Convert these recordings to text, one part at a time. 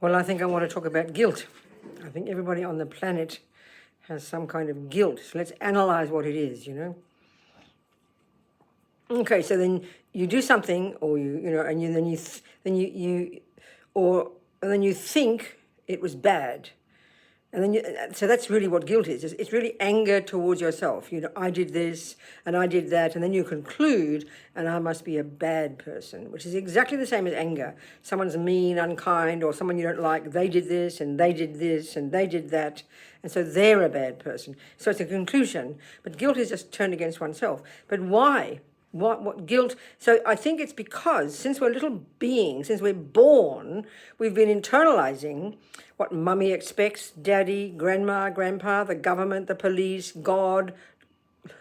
Well, I think I want to talk about guilt. I think everybody on the planet has some kind of guilt. So let's analyze what it is, Okay, so then you do something, or and then you think it was bad. And then so that's really what guilt is. It's really anger towards yourself. I did this and I did that, and then you conclude, and I must be a bad person, which is exactly the same as anger. Someone's mean, unkind, or someone you don't like, they did this and they did this and they did that, and so they're a bad person. So it's a conclusion, but guilt is just turned against oneself. But why? What guilt? So I think it's because since we're little beings, since we're born, we've been internalizing what mummy expects, daddy, grandma, grandpa, the government, the police, God,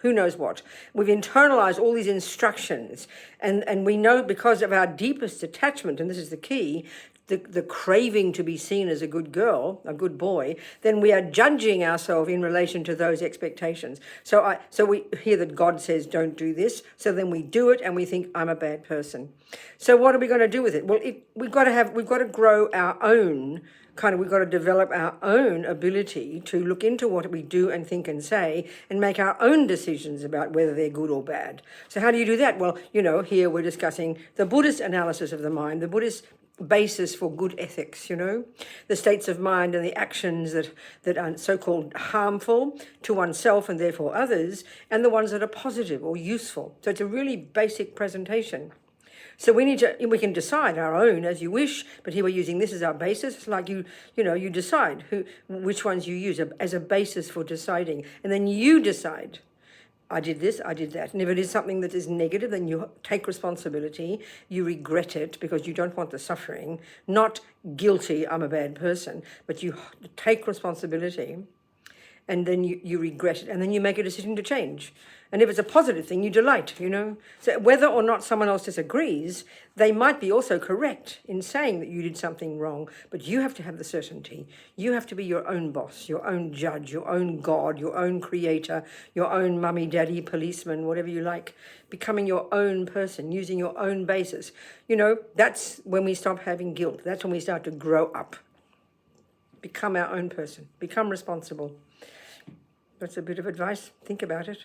who knows what. We've internalized all these instructions, and we know because of our deepest attachment, and this is the key, the craving to be seen as a good girl, a good boy, then we are judging ourselves in relation to those expectations. So we hear that God says don't do this, so then we do it and we think I'm a bad person. So what are we going to do with it? Well, we've got to grow our own we've got to develop our own ability to look into what we do and think and say and make our own decisions about whether they're good or bad. So how do you do that? Well, here we're discussing the Buddhist analysis of the mind, the Buddhist basis for good ethics, the states of mind and the actions that are so-called harmful to oneself and therefore others, and the ones that are positive or useful. So it's a really basic presentation. So we can decide our own as you wish, but here we're using this as our basis. It's like you decide which ones you use as a basis for deciding, and then you decide. I did this, I did that. And if it is something that is negative, then you take responsibility, you regret it because you don't want the suffering, not guilty, I'm a bad person, but you take responsibility and then you regret it, and then you make a decision to change. And if it's a positive thing, you delight, So whether or not someone else disagrees, they might be also correct in saying that you did something wrong, but you have to have the certainty. You have to be your own boss, your own judge, your own God, your own creator, your own mummy, daddy, policeman, whatever you like, becoming your own person, using your own basis. That's when we stop having guilt. That's when we start to grow up. Become our own person, become responsible. That's a bit of advice. Think about it.